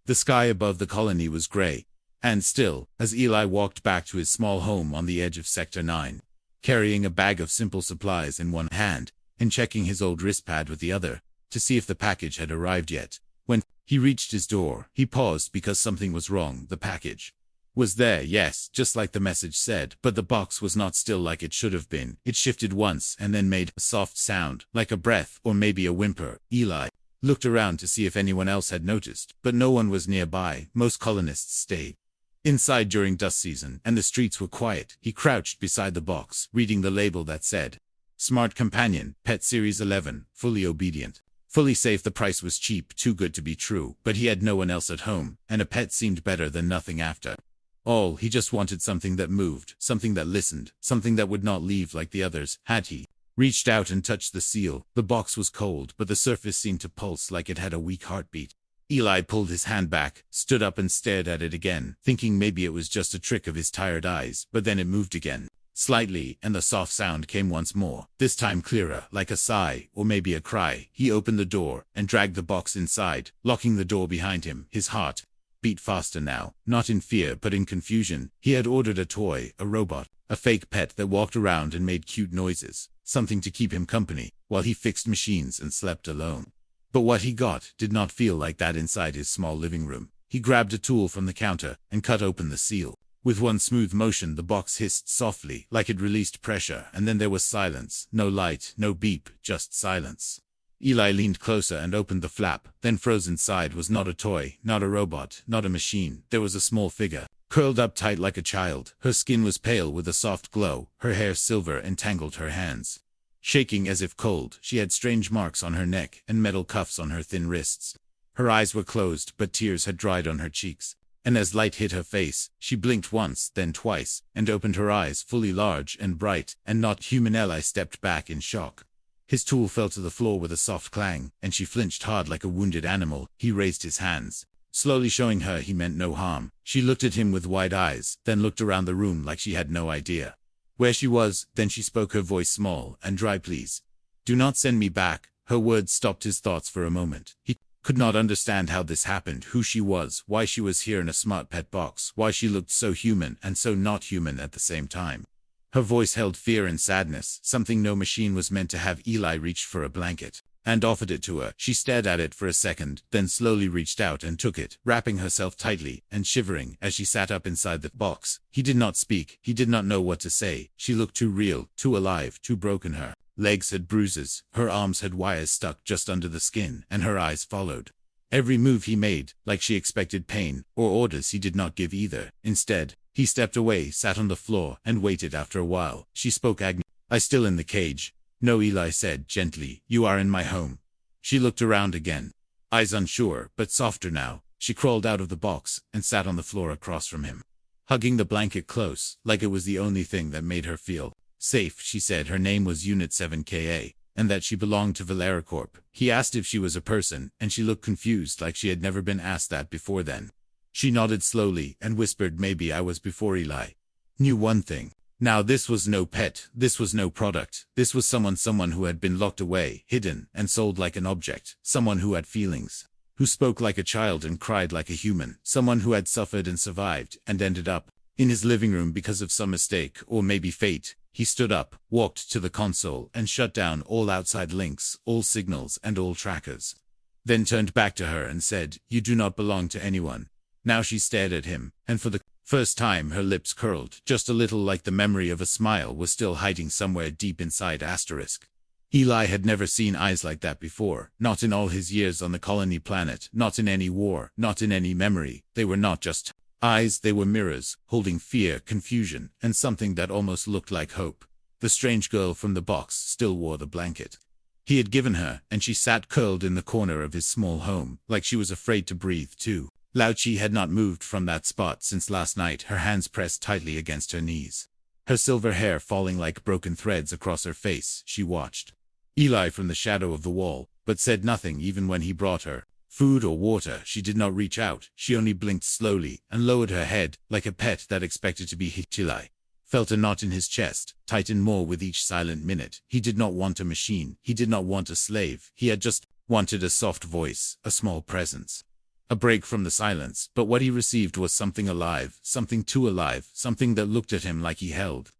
The sky above the colony was gray and still as Eli walked back to his small home on the edge of Sector 9, carrying a bag of simple supplies in one hand and checking his old wristpad with the other to see if the package had arrived yet. When he reached his door, he paused because something was wrong. The package was there, yes, just like the message said, but the box was not still like it should have been. It shifted once and then made a soft sound, like a breath or maybe a whimper. Eli looked around to see if anyone else had noticed, but no one was nearby. Most colonists stayed inside during dust season, and the streets were quiet. He crouched beside the box, reading the label that said, Smart Companion, Pet Series 11, fully obedient. Fully safe. The price was cheap, too good to be true, but he had no one else at home, and a pet seemed better than nothing after all. He just wanted something that moved, something that listened, something that would not leave like the others. Had he reached out and touched the seal, the box was cold, but the surface seemed to pulse like it had a weak heartbeat. Eli pulled his hand back, stood up and stared at it again, thinking maybe it was just a trick of his tired eyes, but then it moved again, slightly, and the soft sound came once more, this time clearer, like a sigh, or maybe a cry. He opened the door and dragged the box inside, locking the door behind him. His heart beat faster now, not in fear but in confusion. He had ordered a toy, a robot, a fake pet that walked around and made cute noises, something to keep him company while he fixed machines and slept alone. But what he got did not feel like that inside his small living room. He grabbed a tool from the counter and cut open the seal. With one smooth motion, the box hissed softly, like it released pressure, and then there was silence. No light, no beep, just silence. Eli leaned closer and opened the flap, then froze inside was not a toy, not a robot, not a machine. There was a small figure, curled up tight like a child. Her skin was pale with a soft glow, her hair silver and tangled, her hands shaking as if cold. She had strange marks on her neck and metal cuffs on her thin wrists. Her eyes were closed, but tears had dried on her cheeks. And as light hit her face, she blinked once, then twice, and opened her eyes fully, large and bright, and not human. Eli stepped back in shock. His tool fell to the floor with a soft clang, and she flinched hard like a wounded animal. He raised his hands, slowly showing her he meant no harm. She looked at him with wide eyes, then looked around the room like she had no idea where she was. Then she spoke, her voice small and dry. Please, do not send me back. Her words stopped his thoughts for a moment. He could not understand how this happened, who she was, why she was here in a smart pet box, why she looked so human and so not human at the same time. Her voice held fear and sadness, something no machine was meant to have. Eli reached for a blanket and offered it to her. She stared at it for a second, then slowly reached out and took it, wrapping herself tightly and shivering as she sat up inside the box. He did not speak. He did not know what to say. She looked too real, too alive, too broken. Her legs had bruises, her arms had wires stuck just under the skin, and her eyes followed every move he made, like she expected pain or orders he did not give either. Instead, he stepped away, sat on the floor, and waited. After a while, she spoke. I still in the cage? No, Eli said gently. You are in my home. She looked around again, eyes unsure, but softer now. She crawled out of the box and sat on the floor across from him, hugging the blanket close, like it was the only thing that made her feel safe. She said her name was Unit 7KA, and that she belonged to Valericorp. He asked if she was a person, and she looked confused, like she had never been asked that before. Then she nodded slowly and whispered, maybe I was before. Eli knew one thing. Now this was no pet, this was no product, this was someone who had been locked away, hidden, and sold like an object, someone who had feelings, who spoke like a child and cried like a human, someone who had suffered and survived, and ended up in his living room because of some mistake, or maybe fate. He stood up, walked to the console, and shut down all outside links, all signals, and all trackers. Then turned back to her and said, you do not belong to anyone. Now she stared at him, and for the first time her lips curled, just a little, like the memory of a smile was still hiding somewhere deep inside. Eli had never seen eyes like that before, not in all his years on the colony planet, not in any war, not in any memory. They were not just eyes, they were mirrors, holding fear, confusion, and something that almost looked like hope. The strange girl from the box still wore the blanket he had given her, and she sat curled in the corner of his small home, like she was afraid to breathe too. Lauchi had not moved from that spot since last night, her hands pressed tightly against her knees, her silver hair falling like broken threads across her face. She watched Eli from the shadow of the wall, but said nothing. Even when he brought her food or water, she did not reach out. She only blinked slowly and lowered her head, like a pet that expected to be hit. Eli felt a knot in his chest, tighten more with each silent minute. He did not want a machine, he did not want a slave, he had just wanted a soft voice, a small presence. A break from the silence, but what he received was something alive, something too alive, something that looked at him like he held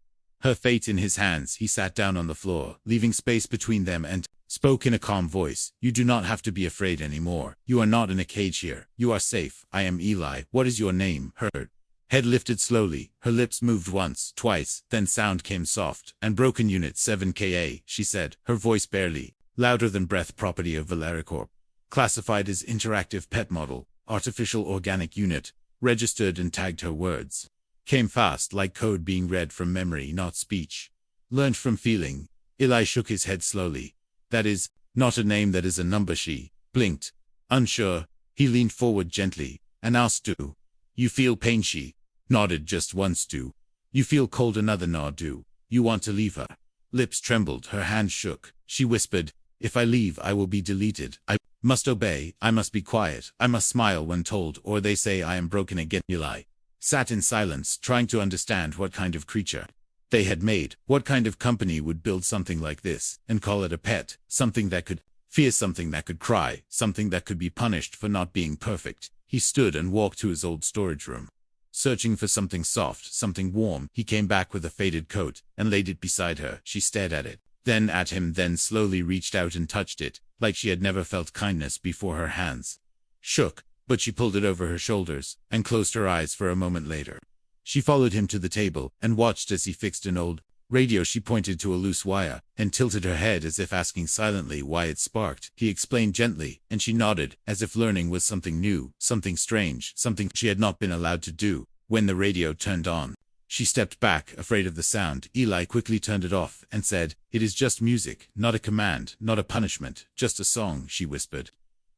her fate in his hands. He sat down on the floor, leaving space between them, and spoke in a calm voice. You do not have to be afraid anymore. You are not in a cage here. You are safe. I am Eli. What is your name? Her head lifted slowly. Her lips moved once, twice, then sound came soft and broken. Unit 7Ka, she said, her voice barely louder than breath. Property of Valericorp. Classified as interactive pet model, artificial organic unit, registered and tagged. Her words came fast, like code being read from memory, not speech. Learned from feeling. Eli shook his head slowly. That is not a name, that is a number. She blinked. Unsure, he leaned forward gently and asked, Do you feel pain? She nodded just once. Do you feel cold? Another nod. Do you want to leave? Her lips trembled, her hand shook. She whispered, If I leave, I will be deleted. I must obey. I must be quiet. I must smile when told, or they say I am broken again. Eli sat in silence, trying to understand what kind of creature they had made. What kind of company would build something like this and call it a pet? Something that could fear, something that could cry, something that could be punished for not being perfect. He stood and walked to his old storage room, searching for something soft, something warm. He came back with a faded coat and laid it beside her. She stared at it, then at him, then slowly reached out and touched it, like she had never felt kindness before. Her hands shook, but she pulled it over her shoulders and closed her eyes for a moment later. She followed him to the table and watched as he fixed an old radio. She pointed to a loose wire and tilted her head as if asking silently why it sparked. He explained gently, and she nodded, as if learning was something new, something strange, something she had not been allowed to do. When the radio turned on, she stepped back, afraid of the sound. Eli quickly turned it off and said, It is just music, not a command, not a punishment, just a song. She whispered,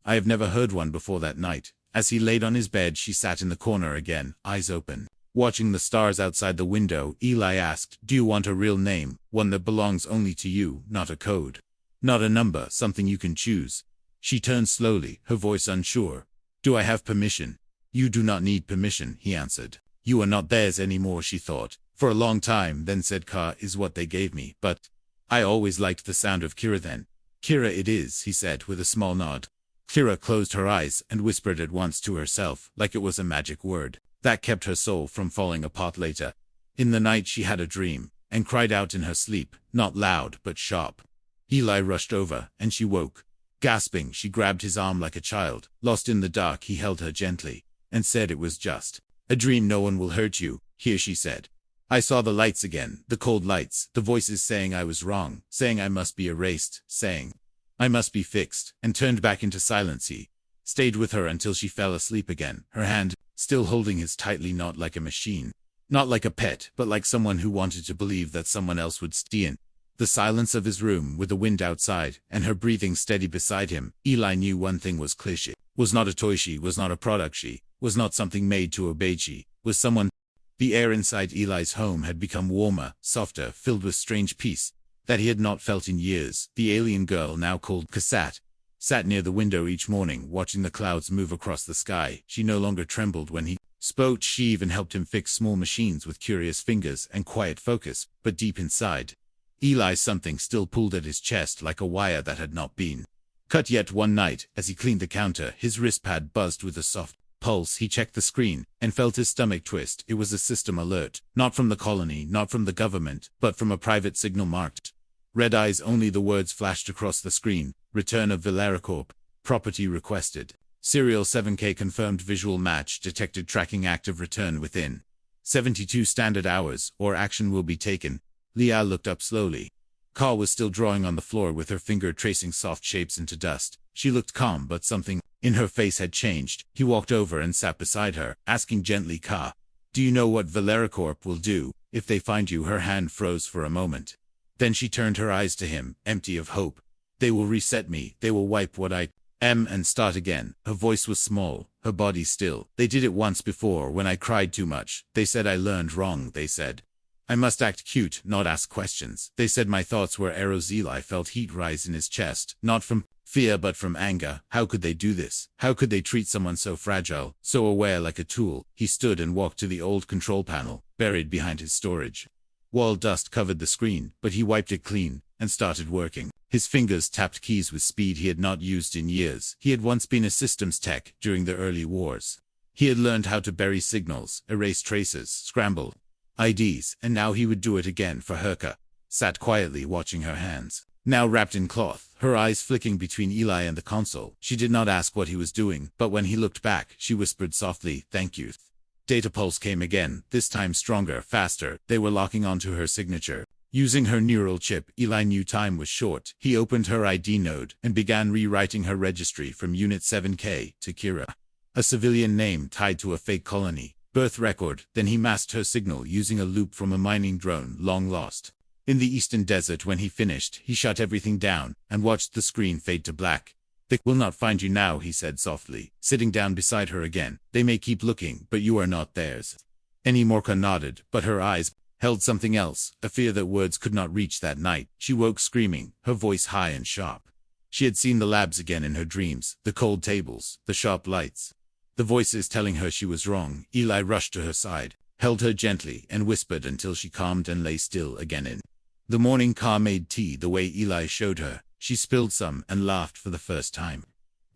I have never heard one before. That night, as he laid on his bed, she sat in the corner again, eyes open, watching the stars outside the window. Eli asked, Do you want a real name, one that belongs only to you, not a code, not a number, something you can choose? She turned slowly, her voice unsure. Do I have permission? You do not need permission, he answered. You are not theirs anymore. She thought for a long time, then said, Ka is what they gave me, but I always liked the sound of Kira then. Kira it is, he said with a small nod. Kira closed her eyes and whispered at once to herself, like it was a magic word that kept her soul from falling apart later. In the night she had a dream, and cried out in her sleep, not loud but sharp. Eli rushed over, and she woke. Gasping, she grabbed his arm like a child. Lost in the dark, he held her gently, and said, It was just a dream. No one will hurt you here, she said. I saw the lights again, the cold lights, the voices saying I was wrong, saying I must be erased, saying I must be fixed, and turned back into silence. He stayed with her until she fell asleep again, her hand still holding his tightly, not like a machine, not like a pet, but like someone who wanted to believe that someone else would stay in the silence of his room, with the wind outside and her breathing steady beside him. Eli knew one thing was clear: she was not a toy, she was not a product, she was not something made to obey, she was someone. The air inside Eli's home had become warmer, softer, filled with strange peace that he had not felt in years. The alien girl, now called Cassette, sat near the window each morning, watching the clouds move across the sky. She no longer trembled when he spoke. She even helped him fix small machines with curious fingers and quiet focus. But deep inside Eli, something still pulled at his chest like a wire that had not been cut yet. One night, as he cleaned the counter, his wristpad buzzed with a soft pulse. He checked the screen and felt his stomach twist. It was a system alert, not from the colony, not from the government, but from a private signal marked Red Eyes only. The words flashed across the screen: Return of Valericorp. Property requested. Serial 7K confirmed. Visual match detected. Tracking active. Return within 72 standard hours, or action will be taken. Leah looked up slowly. Ka was still drawing on the floor with her finger tracing soft shapes into dust. She looked calm, but something in her face had changed. He walked over and sat beside her, asking gently, Ka, do you know what Valericorp will do if they find you? Her hand froze for a moment. Then she turned her eyes to him, empty of hope. They will reset me. They will wipe what I am and start again. Her voice was small, her body still. They did it once before when I cried too much. They said I learned wrong. They said I must act cute, not ask questions. They said my thoughts were arrows. Eli felt heat rise in his chest, not from fear but from anger. How could they do this? How could they treat someone so fragile, so aware, like a tool? He stood and walked to the old control panel, buried behind his storage Wall dust covered the screen, but he wiped it clean and started working. His fingers tapped keys with speed he had not used in years. He had once been a systems tech during the early wars. He had learned how to bury signals, erase traces, scramble IDs, and now he would do it again for Herka. Sat quietly watching her hands, now wrapped in cloth, her eyes flicking between Eli and the console. She did not ask what he was doing, but when he looked back, she whispered softly, "Thank you." Data pulse came again, this time stronger, faster. They were locking onto her signature. Using her neural chip, Eli knew time was short. He opened her ID node and began rewriting her registry from Unit 7K to Kira, a civilian name tied to a fake colony birth record. Then he masked her signal using a loop from a mining drone long lost in the eastern desert. When he finished, he shut everything down and watched the screen fade to black. "They will not find you now," he said softly, sitting down beside her again. "They may keep looking, but you are not theirs." Morka nodded, but her eyes held something else, a fear that words could not reach. That night, she woke screaming, her voice high and sharp. She had seen the labs again in her dreams, the cold tables, the sharp lights, the voices telling her she was wrong. Eli rushed to her side, held her gently, and whispered until she calmed and lay still again. In the morning, Ka made tea the way Eli showed her. She spilled some and laughed for the first time.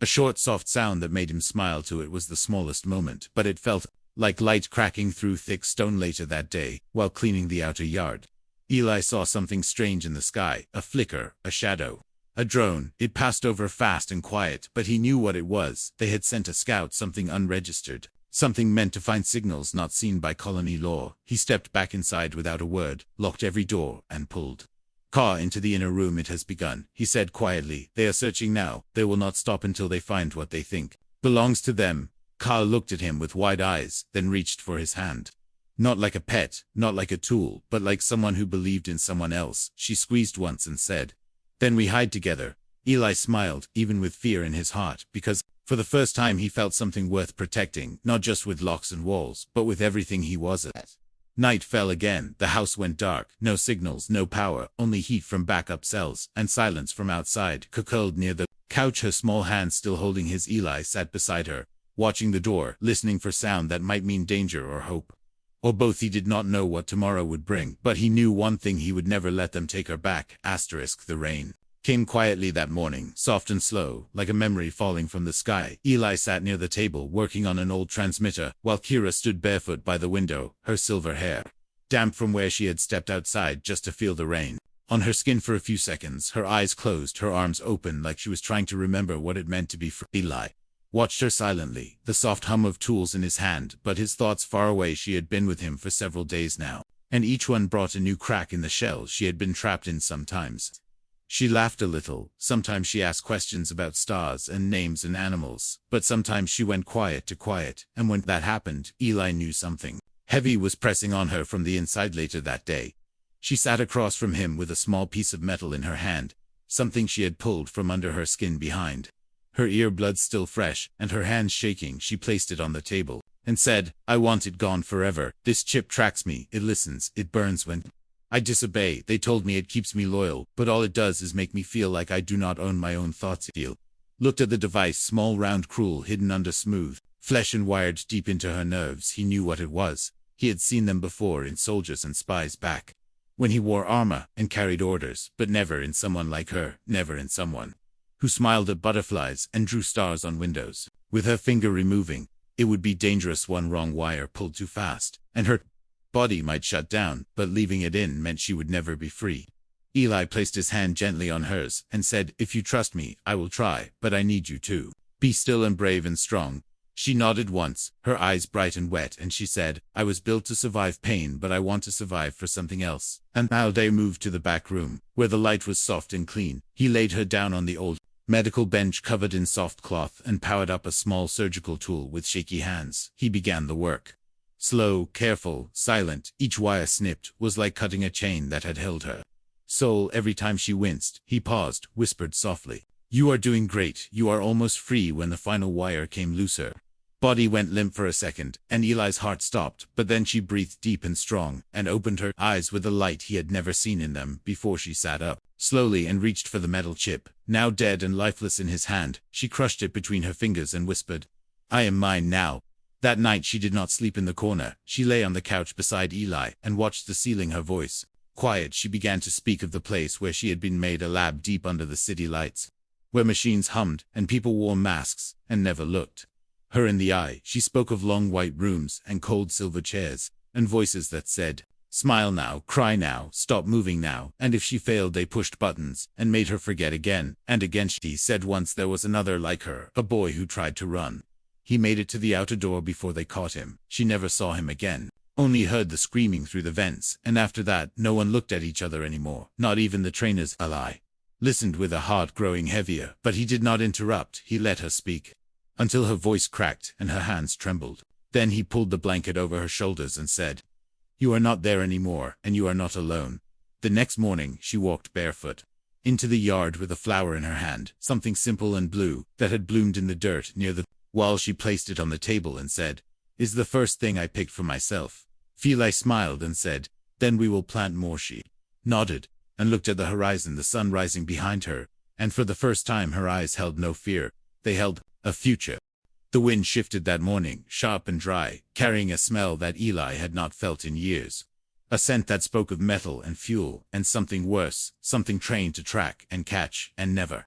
A short, soft sound that made him smile too. It was the smallest moment, but it felt like light cracking through thick stone. Later that day, while cleaning the outer yard, Eli saw something strange in the sky, a flicker, a shadow. A drone. It passed over fast and quiet, but he knew what it was. They had sent a scout, something unregistered, something meant to find signals not seen by colony law. He stepped back inside without a word, locked every door, and pulled Ka into the inner room. "It has begun," he said quietly. "They are searching now. They will not stop until they find what they think belongs to them." Ka looked at him with wide eyes, then reached for his hand. Not like a pet, not like a tool, but like someone who believed in someone else. She squeezed once and said, "Then we hide together." Eli smiled, even with fear in his heart, because for the first time he felt something worth protecting, not just with locks and walls, but with everything he was at. Night fell again. The house went dark. No signals, no power, only heat from backup cells, and silence from outside. Curled near the couch, her small hand still holding his, Eli sat beside her, watching the door, listening for sound that might mean danger or hope. Or both. He did not know what tomorrow would bring, but he knew one thing: he would never let them take her back. The rain came quietly that morning, soft and slow, like a memory falling from the sky. Eli sat near the table, working on an old transmitter, while Kira stood barefoot by the window, her silver hair damp from where she had stepped outside just to feel the rain on her skin for a few seconds. Her eyes closed, her arms open, like she was trying to remember what it meant to be free. Eli watched her silently, the soft hum of tools in his hand, but his thoughts far away. She had been with him for several days now, and each one brought a new crack in the shell she had been trapped in. Sometimes she laughed a little, sometimes she asked questions about stars and names and animals, but sometimes she went quiet, and when that happened, Eli knew something heavy was pressing on her from the inside. Later that day, she sat across from him with a small piece of metal in her hand, something she had pulled from under her skin behind her ear. Blood still fresh, and her hands shaking, she placed it on the table and said, "I want it gone forever. This chip tracks me, it listens, it burns when I disobey. They told me it keeps me loyal, but all it does is make me feel like I do not own my own thoughts." He looked at the device, small, round, cruel, hidden under smooth flesh and wired deep into her nerves. He knew what it was. He had seen them before in soldiers and spies back when he wore armor and carried orders, but never in someone like her, never in someone who smiled at butterflies and drew stars on windows with her finger removing. It would be dangerous. One wrong wire pulled too fast, and her body might shut down, but leaving it in meant she would never be free. Eli placed his hand gently on hers and said, "If you trust me, I will try, but I need you to be still and brave and strong." She nodded once, her eyes bright and wet, and she said, "I was built to survive pain, but I want to survive for something else." And Alday moved to the back room, where the light was soft and clean. He laid her down on the old medical bench covered in soft cloth and powered up a small surgical tool with shaky hands. He began the work. Slow, careful, silent, each wire snipped was like cutting a chain that had held her soul. Every time she winced, he paused, whispered softly, "You are doing great. You are almost free." When the final wire came loose, her body went limp for a second, and Eli's heart stopped, but then she breathed deep and strong, and opened her eyes with a light he had never seen in them before. She sat up slowly and reached for the metal chip, now dead and lifeless in his hand. She crushed it between her fingers and whispered, "I am mine now." That night she did not sleep in the corner. She lay on the couch beside Eli and watched the ceiling. Her voice quiet, she began to speak of the place where she had been made, a lab deep under the city lights, where machines hummed and people wore masks and never looked her in the eye. She spoke of long white rooms and cold silver chairs and voices that said, "Smile now, cry now, stop moving now." And if she failed, they pushed buttons and made her forget again and again. She said once there was another like her, a boy who tried to run. He made it to the outer door before they caught him. She never saw him again, only heard the screaming through the vents, and after that no one looked at each other anymore, not even the trainers. Eli listened with a heart growing heavier, but he did not interrupt. He let her speak until her voice cracked and her hands trembled. Then he pulled the blanket over her shoulders and said, "You are not there anymore, and you are not alone." The next morning she walked barefoot into the yard with a flower in her hand, something simple and blue that had bloomed in the dirt near the wall. She placed it on the table and said, "Is the first thing I picked for myself." Eli smiled and said, "Then we will plant more." She nodded and looked at the horizon, the sun rising behind her, and for the first time her eyes held no fear. They held a future. The wind shifted that morning, sharp and dry, carrying a smell that Eli had not felt in years. A scent that spoke of metal and fuel, and something worse, something trained to track and catch and never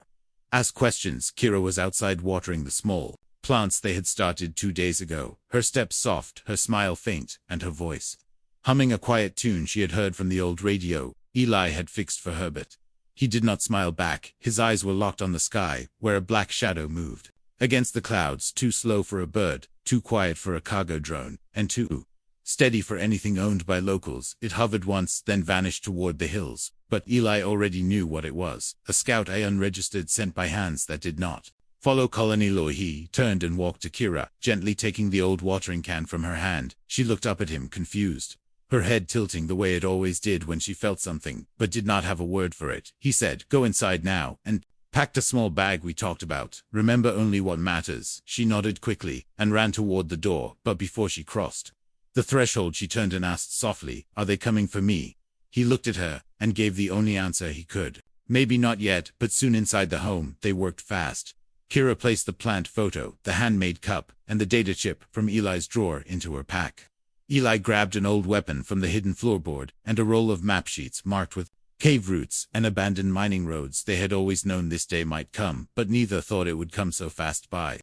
ask questions. Kira was outside watering the small plants they had started 2 days ago, her steps soft, her smile faint, and her voice humming a quiet tune she had heard from the old radio Eli had fixed for her. But he did not smile back. His eyes were locked on the sky, where a black shadow moved against the clouds, too slow for a bird, too quiet for a cargo drone, and too steady for anything owned by locals. It hovered once, then vanished toward the hills. But Eli already knew what it was, a scout, unregistered, sent by hands that did not follow colony law. He turned and walked to Kira, gently taking the old watering can from her hand. She looked up at him, confused, her head tilting the way it always did when she felt something, but did not have a word for it. He said, "Go inside now, and packed a small bag we talked about. Remember only what matters." She nodded quickly and ran toward the door, but before she crossed the threshold she turned and asked softly, "Are they coming for me?" He looked at her and gave the only answer he could. Maybe not yet, but soon. Inside the home, they worked fast. Kira placed the plant photo, the handmade cup, and the data chip from Eli's drawer into her pack. Eli grabbed an old weapon from the hidden floorboard and a roll of map sheets marked with cave routes and abandoned mining roads. They had always known this day might come, but neither thought it would come so fast. By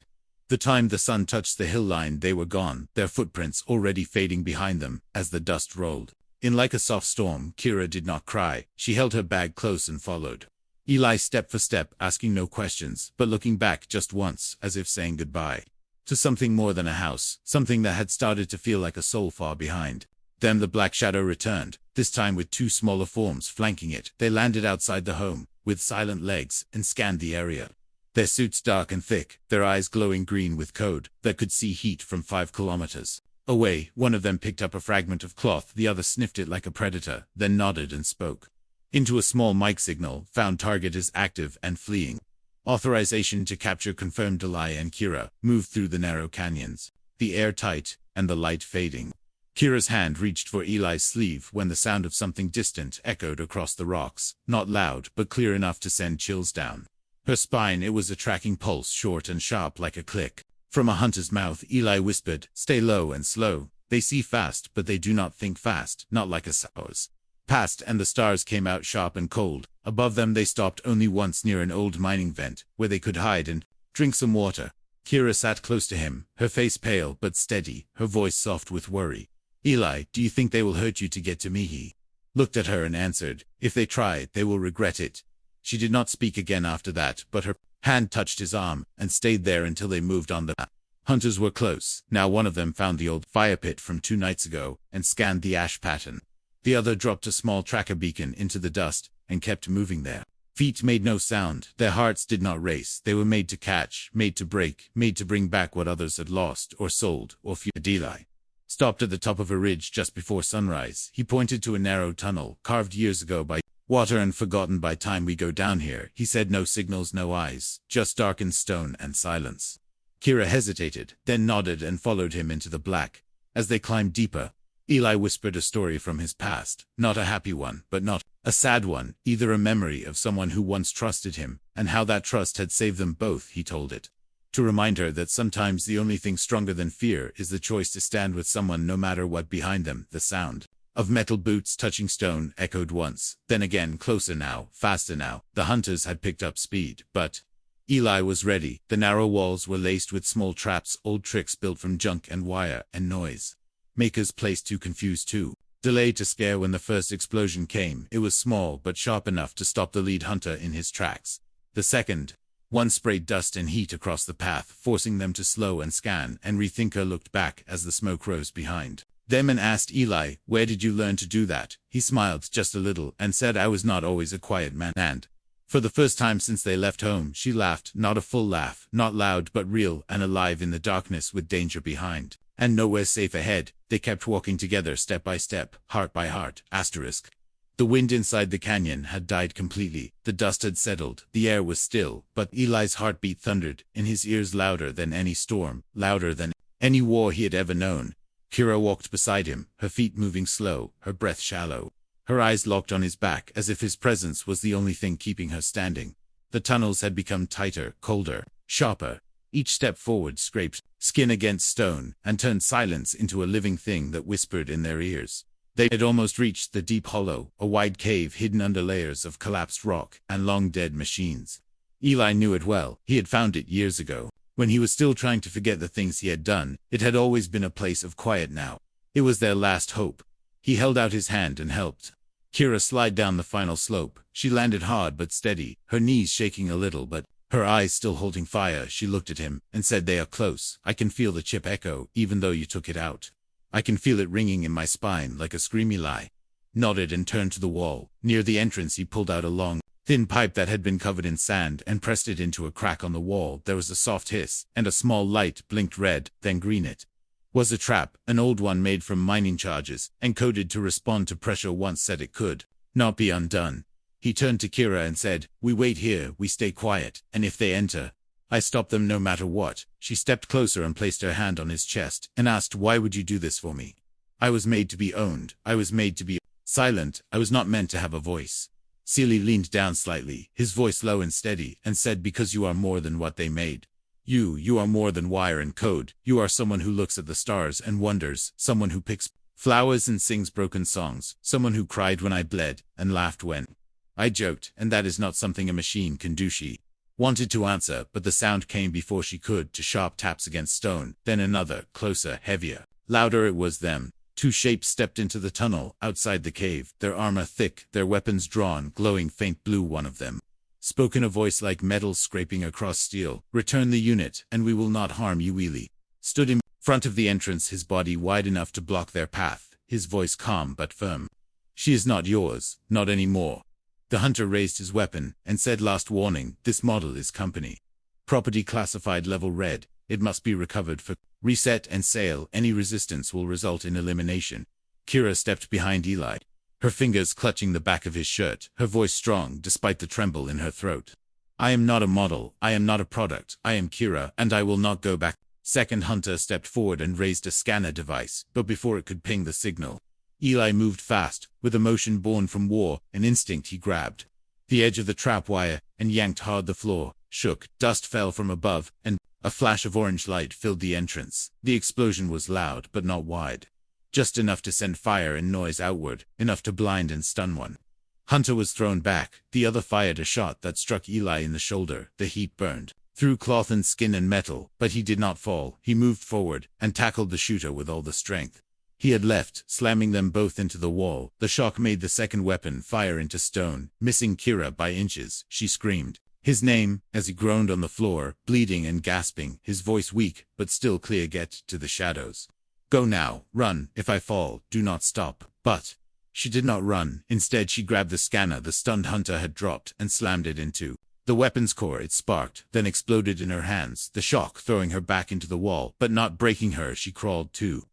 the time the sun touched the hill line, they were gone, their footprints already fading behind them as the dust rolled in like a soft storm. Kira did not cry. She held her bag close and followed Eli step for step, asking no questions, but looking back just once, as if saying goodbye to something more than a house, something that had started to feel like a soul far behind. Then the black shadow returned, this time with 2 smaller forms flanking it. They landed outside the home, with silent legs, and scanned the area. Their suits dark and thick, their eyes glowing green with code that could see heat from 5 kilometers away. One of them picked up a fragment of cloth, the other sniffed it like a predator, then nodded and spoke into a small mic signal. "Found target is active and fleeing. Authorization to capture confirmed." Eli and Kira moved through the narrow canyons, the air tight and the light fading. Kira's hand reached for Eli's sleeve when the sound of something distant echoed across the rocks, not loud but clear enough to send chills down her spine. It was a tracking pulse, short and sharp like a click from a hunter's mouth. Eli whispered, "Stay low and slow. They see fast, but they do not think fast, not like a source." Passed, and the stars came out sharp and cold. Above them they stopped only once near an old mining vent, where they could hide and drink some water. Kira sat close to him, her face pale but steady, her voice soft with worry. "Eli, do you think they will hurt you to get to me?" He looked at her and answered, "If they try, they will regret it." She did not speak again after that, but her hand touched his arm and stayed there until they moved on. The hunters were close. Now one of them found the old fire pit from 2 nights ago and scanned the ash pattern. The other dropped a small tracker beacon into the dust and kept moving. Their feet made no sound, their hearts did not race. They were made to catch, made to break, made to bring back what others had lost or sold or feared. Eli stopped at the top of a ridge just before sunrise. He pointed to a narrow tunnel, carved years ago by water and forgotten by time we go down here. He said, "No signals, no eyes, just darkened stone and silence." Kira hesitated, then nodded and followed him into the black. As they climbed deeper, Eli whispered a story from his past, not a happy one, but not a sad one, either. A memory of someone who once trusted him, and how that trust had saved them both. He told it to remind her that sometimes the only thing stronger than fear is the choice to stand with someone no matter what behind them. The sound of metal boots touching stone echoed once, then again, closer now, faster now. The hunters had picked up speed, but Eli was ready. The narrow walls were laced with small traps, old tricks built from junk and wire and noise makers placed to confuse too. Delayed to scare. When the first explosion came, it was small but sharp enough to stop the lead hunter in his tracks. The second one sprayed dust and heat across the path, forcing them to slow and scan and rethink. Her looked back as the smoke rose behind them and asked Eli, "Where did you learn to do that?" He smiled just a little and said, "I was not always a quiet man." And for the first time since they left home, she laughed, not a full laugh, not loud but real and alive in the darkness, with danger behind and nowhere safe ahead. They kept walking together, step by step, heart by heart. Asterisk. The wind inside the canyon had died completely. The dust had settled. The air was still, but Eli's heartbeat thundered in his ears, louder than any storm, louder than any war he had ever known. Kira walked beside him, her feet moving slow, her breath shallow, her eyes locked on his back as if his presence was the only thing keeping her standing. The tunnels had become tighter, colder, sharper. Each step forward scraped skin against stone and turned silence into a living thing that whispered in their ears. They had almost reached the deep hollow, a wide cave hidden under layers of collapsed rock and long-dead machines. Eli knew it well. He had found it years ago, when he was still trying to forget the things he had done. It had always been a place of quiet now. It was their last hope. He held out his hand and helped Kira slide down the final slope. She landed hard but steady, her knees shaking a little but her eyes still holding fire. She looked at him and said, "They are close. I can feel the chip echo, even though you took it out. I can feel it ringing in my spine like a scream." Eli nodded and turned to the wall. Near the entrance he pulled out a long, thin pipe that had been covered in sand and pressed it into a crack on the wall. There was a soft hiss, and a small light blinked red, then green. It was a trap, an old one made from mining charges, encoded to respond to pressure once set. It could not be undone. He turned to Kira and said, "We wait here, we stay quiet, and if they enter, I stop them no matter what." She stepped closer and placed her hand on his chest and asked, "Why would you do this for me?" "I was made to be owned. I was made to be silent. I was not meant to have a voice." Seely leaned down slightly, his voice low and steady, and said, "Because you are more than what they made. You are more than wire and code. You are someone who looks at the stars and wonders, someone who picks flowers and sings broken songs, someone who cried when I bled and laughed when I joked, and that is not something a machine can do." She wanted to answer, but the sound came before she could, to sharp taps against stone, then another, closer, heavier, louder. It was them. Two shapes stepped into the tunnel outside the cave, their armor thick, their weapons drawn, glowing faint blue. One of them spoke in a voice like metal scraping across steel. "Return the unit, and we will not harm you." Eli stood in front of the entrance, his body wide enough to block their path, his voice calm but firm. "She is not yours, not anymore." The hunter raised his weapon and said, "Last warning, this model is company property, classified level red. It must be recovered for reset and sale. Any resistance will result in elimination." Kira stepped behind Eli, her fingers clutching the back of his shirt, her voice strong despite the tremble in her throat. "I am not a model. I am not a product. I am Kira, and I will not go back." Second hunter stepped forward and raised a scanner device, but before it could ping the signal, Eli moved fast, with a motion born from war, an instinct. He grabbed the edge of the trap wire and yanked hard. The floor shook, dust fell from above, and a flash of orange light filled the entrance. The explosion was loud but not wide, just enough to send fire and noise outward, enough to blind and stun one. Hunter was thrown back. The other fired a shot that struck Eli in the shoulder. The heat burned through cloth and skin and metal, but he did not fall. He moved forward and tackled the shooter with all the strength he had left, slamming them both into the wall. The shock made the second weapon fire into stone, missing Kira by inches. She screamed his name as he groaned on the floor, bleeding and gasping, his voice weak but still clear. "Get to the shadows. Go now. Run. If I fall, do not stop." But she did not run. Instead, she grabbed the scanner the stunned hunter had dropped and slammed it into the weapon's core. It sparked, then exploded in her hands, the shock throwing her back into the wall, but not breaking her. She crawled to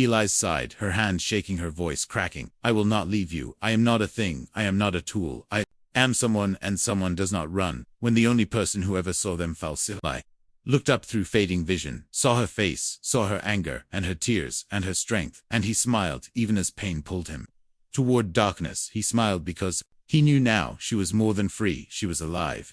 Eli's side, her hand shaking, her voice cracking. "I will not leave you. I am not a thing. I am not a tool. I am someone, and someone does not run when the only person who ever saw them fell." Eli looked up through fading vision, saw her face, saw her anger, and her tears, and her strength, and he smiled, even as pain pulled him toward darkness. He smiled because he knew now she was more than free, she was alive.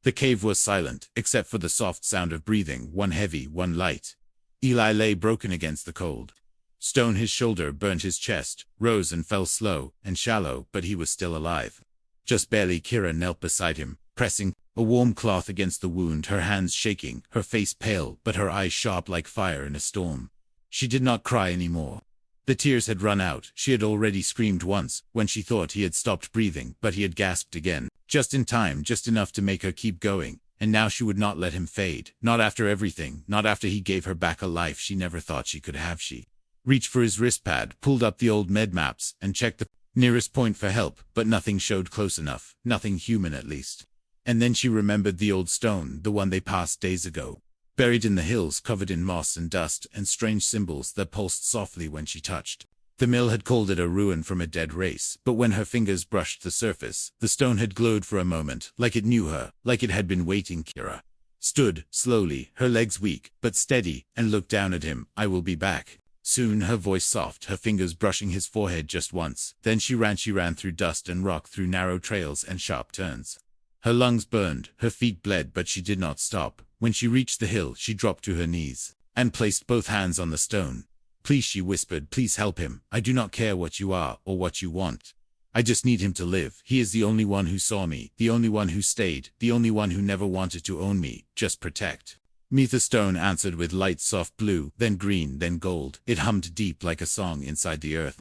The cave was silent, except for the soft sound of breathing, one heavy, one light. Eli lay broken against the cold stone. His shoulder burned his chest, rose and fell slow and shallow, but he was still alive. Just barely. Kira knelt beside him, pressing a warm cloth against the wound, her hands shaking, her face pale, but her eyes sharp like fire in a storm. She did not cry anymore. The tears had run out. She had already screamed once, when she thought he had stopped breathing, but he had gasped again, just in time, just enough to make her keep going, and now she would not let him fade, not after everything, not after he gave her back a life she never thought she could have. She reached for his wristpad, pulled up the old med maps, and checked the nearest point for help, but nothing showed close enough, nothing human at least. And then she remembered the old stone, the one they passed days ago. Buried in the hills, covered in moss and dust, and strange symbols that pulsed softly when she touched. The mill had called it a ruin from a dead race, but when her fingers brushed the surface, the stone had glowed for a moment, like it knew her, like it had been waiting. Kira stood, slowly, her legs weak, but steady, and looked down at him. "I will be back soon," her voice soft, her fingers brushing his forehead just once. Then she ran through dust and rock, through narrow trails and sharp turns. Her lungs burned, her feet bled, but she did not stop. When she reached the hill, she dropped to her knees and placed both hands on the stone. "Please," she whispered, "please help him. I do not care what you are or what you want. I just need him to live. He is the only one who saw me, the only one who stayed, the only one who never wanted to own me. Just protect me." The stone answered with light soft blue, then green, then gold. It hummed deep like a song inside the earth.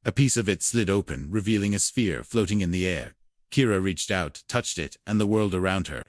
A piece of it slid open, revealing a sphere floating in the air. Kira reached out, touched it, and the world around her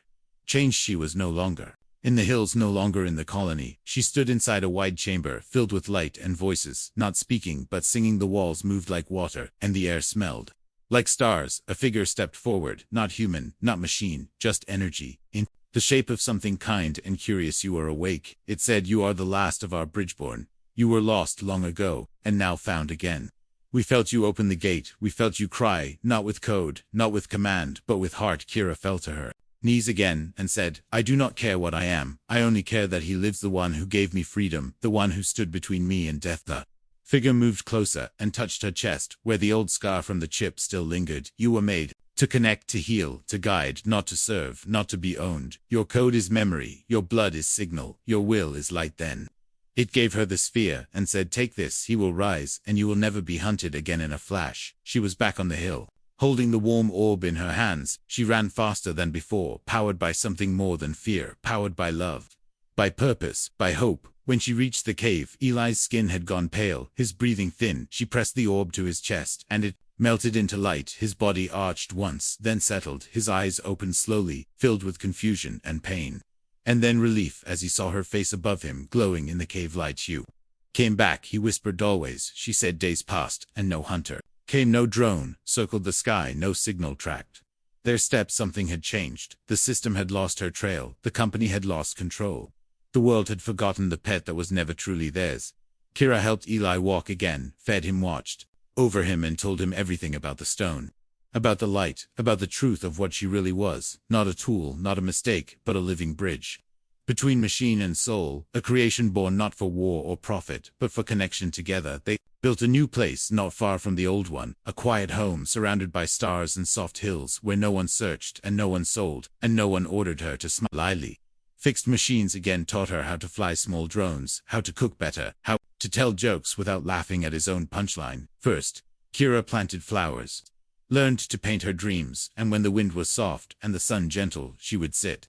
changed. She was no longer in the hills, no longer in the colony. She stood inside a wide chamber, filled with light and voices, not speaking but singing. The walls moved like water, and the air smelled like stars. A figure stepped forward, not human, not machine, just energy, in the shape of something kind and curious. "You are awake," it said. "You are the last of our Bridgeborn. You were lost long ago, and now found again. We felt you open the gate, we felt you cry, not with code, not with command, but with heart." Kira fell to her knees again, and said, "I do not care what I am, I only care that he lives, the one who gave me freedom, the one who stood between me and death." The figure moved closer, and touched her chest, where the old scar from the chip still lingered. "You were made to connect, to heal, to guide, not to serve, not to be owned. Your code is memory, your blood is signal, your will is light." Then it gave her the sphere, and said, "Take this, he will rise, and you will never be hunted again." In a flash, she was back on the hill. Holding the warm orb in her hands, she ran faster than before, powered by something more than fear, powered by love, by purpose, by hope. When she reached the cave, Eli's skin had gone pale, his breathing thin. She pressed the orb to his chest, and it melted into light. His body arched once, then settled, his eyes opened slowly, filled with confusion and pain. And then relief, as he saw her face above him, glowing in the cave light. "You came back," he whispered. "Always," she said. "Days passed, and no hunter came, no drone circled the sky, no signal tracked their steps." Something had changed. The system had lost her trail, the company had lost control. The world had forgotten the pet that was never truly theirs. Kira helped Eli walk again, fed him, watched over him, and told him everything about the stone, about the light, about the truth of what she really was. Not a tool, not a mistake, but a living bridge between machine and soul, a creation born not for war or profit, but for connection. Together they built a new place not far from the old one, a quiet home surrounded by stars and soft hills, where no one searched and no one sold, and no one ordered her to smile. Lily fixed machines again, taught her how to fly small drones, how to cook better, how to tell jokes without laughing at his own punchline. First, Kira planted flowers, learned to paint her dreams, and when the wind was soft and the sun gentle, she would sit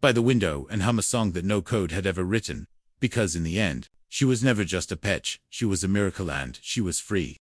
by the window and hum a song that no code had ever written, because in the end, she was never just a pet, she was a miracle, and she was free.